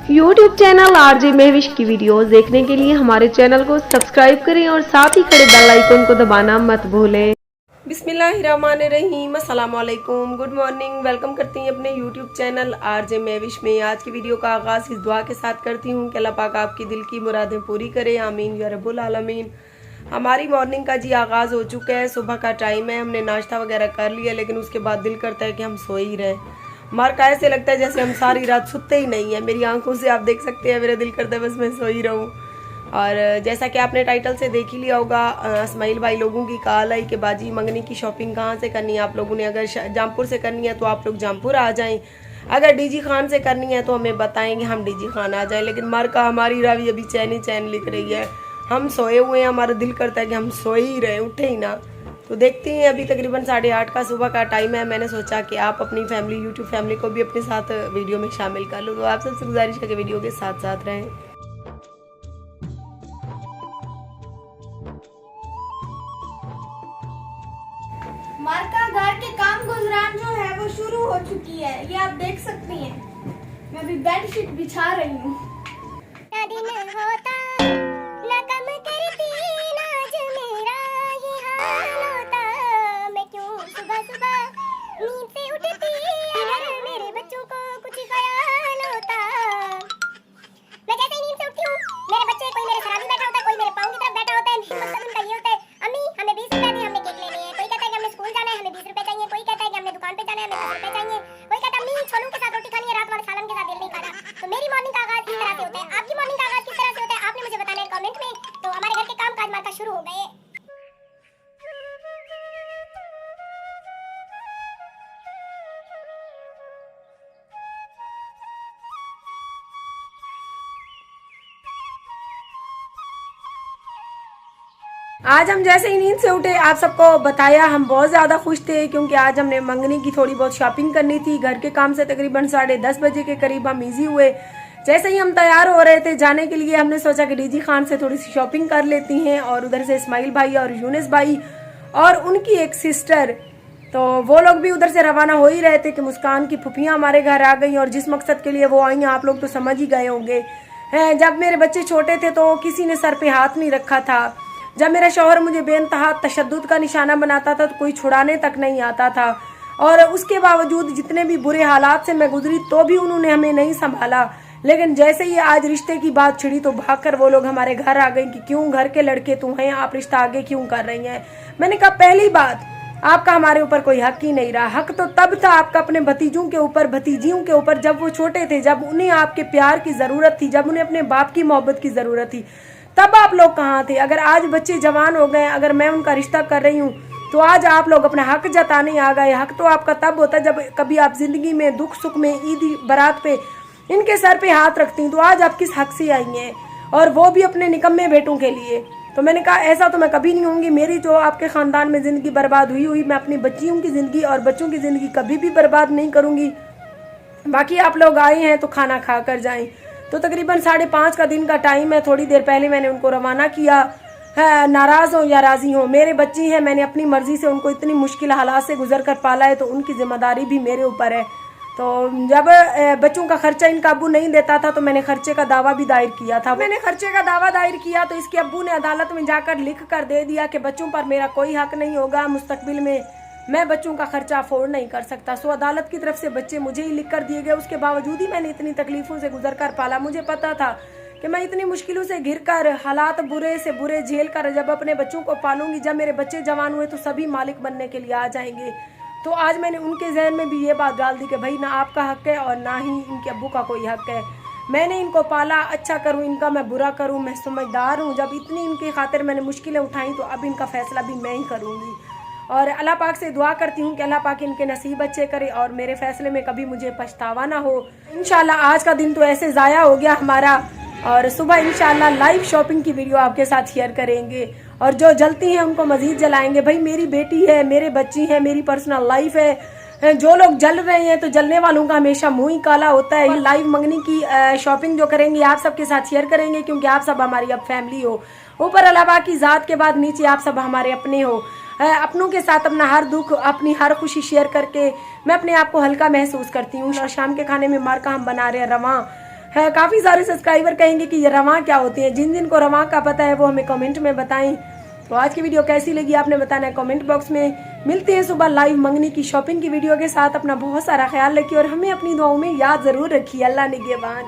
YouTube channel RJ Mahwish की videos देखने के लिए हमारे चैनल को सब्सक्राइब करें और साथ ही खड़े बेल आइकन को दबाना मत भूलें। बिस्मिल्लाहिर्रहमानिर्रहीम, अस्सलाम वालेकुम, गुड मॉर्निंग। वेलकम करती हैं अपने YouTube चैनल आरजे महविश में। आज की वीडियो का आगाज़ इस दुआ के साथ करती हूँ कि अल्लाह पाक आपकी दिल की मुरादें पूरी करे, आमीन या रब्बुल आलमीन। हमारी मॉर्निंग का जी आगाज़ हो चुका है, सुबह का टाइम है, हमने नाश्ता वगैरह कर लिया, लेकिन उसके बाद दिल करता है कि हम सो ही रहें। मार का ऐसे लगता है जैसे हम सारी रात सोते ही नहीं है। मेरी आंखों से आप देख सकते हैं, मेरा दिल करता है बस मैं सो ही रहूं। और जैसा कि आपने टाइटल से देख ही लिया होगा, इस्माइल भाई लोगों की कॉल आई कि बाजी मंगनी की शॉपिंग कहाँ से करनी है आप लोगों ने। अगर जामपुर से करनी है तो आप लोग जामपुर आ जाएं, अगर डीजी खान से करनी है तो हमें बताएंगे, हम डीजी खान आ जाएं। लेकिन मार का हमारी रावी अभी चैन ही चैन लिख रही है, हम सोए हुए हैं, हमारा दिल करता है कि हम सोए ही रहे, उठे ही ना। तो देखते हैं, अभी तकरीबन 8:30 का सुबह का टाइम है। मैंने सोचा कि आप अपनी फैमिली, यूट्यूब फैमिली को भी अपने साथ वीडियो में शामिल कर लो। तो आप सबसे गुजारिश है कि वीडियो के साथ साथ रहें। मार्का घर के काम गुजरान जो है वो शुरू हो चुकी है, ये आप देख सकती हैं। मैं अभी बेडशीट बिछा रही हूँ। शुरू हो गए। आज हम जैसे ही नींद से उठे, आप सबको बताया, हम बहुत ज़्यादा खुश थे क्योंकि आज हमने मंगनी की थोड़ी बहुत शॉपिंग करनी थी। घर के काम से तकरीबन 10:30 बजे के करीब हम इजी हुए। जैसे ही हम तैयार हो रहे थे जाने के लिए, हमने सोचा कि डीजी खान से थोड़ी सी शॉपिंग कर लेती हैं। और उधर से इस्माइल भाई और यूनिस भाई और उनकी एक सिस्टर, तो वो लोग भी उधर से रवाना हो ही रहे थे कि मुस्कान की फुफियाँ हमारे घर आ गई। और जिस मकसद के लिए वो आई हैं आप लोग तो समझ ही गए होंगे। जब मेरे बच्चे छोटे थे तो किसी ने सर पे हाथ नहीं रखा था। जब मेरा शौहर मुझे बेइंतहा तशद्दुद का निशाना बनाता था तो कोई छुड़ाने तक नहीं आता था। और उसके बावजूद जितने भी बुरे हालात से मैं गुजरी तो भी उन्होंने हमें नहीं संभाला। लेकिन जैसे ही आज रिश्ते की बात छिड़ी तो भागकर वो लोग हमारे घर आ गए कि क्यों, घर के लड़के तुम हैं, आप रिश्ता आगे क्यों कर रही हैं। मैंने कहा पहली बात, आपका हमारे ऊपर कोई हक ही नहीं रहा। हक तो तब था आपका अपने भतीजों के ऊपर, भतीजियों के ऊपर, जब वो छोटे थे, जब उन्हें आपके प्यार की जरूरत थी, जब उन्हें अपने बाप की मोहब्बत की जरूरत थी, तब आप लोग कहाँ थे। अगर आज बच्चे जवान हो गए, अगर मैं उनका रिश्ता कर रही हूँ तो आज आप लोग अपना हक जताने आ गए। हक तो आपका तब होता जब कभी आप जिंदगी में दुख सुख में, ईद बारात पे इनके सर पे हाथ रखती। तो आज आप किस हक से आई हैं, और वो भी अपने निकम्मे बेटों के लिए। तो मैंने कहा ऐसा तो मैं कभी नहीं होंगी। मेरी जो आपके ख़ानदान में ज़िंदगी बर्बाद हुई, मैं अपनी बच्चियों की ज़िंदगी और बच्चों की ज़िंदगी कभी भी बर्बाद नहीं करूँगी। बाकी आप लोग आए हैं तो खाना खा कर जाएँ। तो तकरीबन 5:30 का दिन का टाइम है। थोड़ी देर पहले मैंने उनको रवाना किया है। नाराज़ हो या राज़ी हो, मेरे बच्चे हैं, मैंने अपनी मर्ज़ी से उनको इतनी मुश्किल हालात से गुजर कर पाला है, तो उनकी ज़िम्मेदारी भी मेरे ऊपर है। तो जब बच्चों का खर्चा इनका अब्बू नहीं देता था तो मैंने खर्चे का दावा भी दायर किया था। मैंने खर्चे का दावा दायर किया तो इसके अब्बू ने अदालत में जाकर लिख कर दे दिया कि बच्चों पर मेरा कोई हक नहीं होगा, मुस्तकबिल में मैं बच्चों का खर्चा अफोर्ड नहीं कर सकता। सो अदालत की तरफ से बच्चे मुझे ही लिख कर दिए गए। उसके बावजूद ही मैंने इतनी तकलीफों से गुजर कर पाला। मुझे पता था कि मैं इतनी मुश्किलों से घिर कर, हालात बुरे से बुरे झेल कर जब अपने बच्चों को पालूंगी, जब मेरे बच्चे जवान हुए तो सभी मालिक बनने के लिए आ जाएंगे। तो आज मैंने उनके जहन में भी ये बात डाल दी कि भाई ना आपका हक है और ना ही इनके अब्बू का कोई हक है। मैंने इनको पाला, अच्छा करूं इनका, मैं बुरा करूं, मैं समझदार हूं। जब इतनी इनकी खातिर मैंने मुश्किलें उठाई तो अब इनका फैसला भी मैं ही करूंगी। और अल्लाह पाक से दुआ करती हूँ कि अल्लाह पाक इनके नसीब अच्छे करे और मेरे फैसले में कभी मुझे पछतावा ना हो। इंशाल्लाह आज का दिन तो ऐसे ज़ाया हो गया हमारा, और सुबह इंशाल्लाह लाइव शॉपिंग की वीडियो आपके साथ शेयर करेंगे। और जो जलती हैं उनको मजीद जलाएंगे। भाई मेरी बेटी है, मेरे बच्ची हैं, मेरी पर्सनल लाइफ है। जो लोग जल रहे हैं तो जलने वालों का हमेशा मुंह ही काला होता है। लाइव मंगनी की शॉपिंग जो करेंगे आप सबके साथ शेयर करेंगे, क्योंकि आप सब हमारी अब फैमिली हो। ऊपर अल्लाह पाक की ज़ात के बाद नीचे आप सब हमारे अपने हो। अपनों के साथ अपना हर दुख, अपनी हर खुशी शेयर करके मैं अपने आप को हल्का महसूस करती हूँ। और शाम के खाने में मार्का हम बना रहे हैं रवां। है। काफ़ी सारे सब्सक्राइबर कहेंगे कि ये रवां क्या होते हैं, जिन जिन को रवां का पता है वो हमें कमेंट में बताएं। तो आज की वीडियो कैसी लगी आपने बताना है कमेंट बॉक्स में। मिलते हैं सुबह लाइव मंगनी की शॉपिंग की वीडियो के साथ। अपना बहुत सारा ख्याल रखिए और हमें अपनी दुआओं में याद ज़रूर रखिए। अल्लाह निगहबान।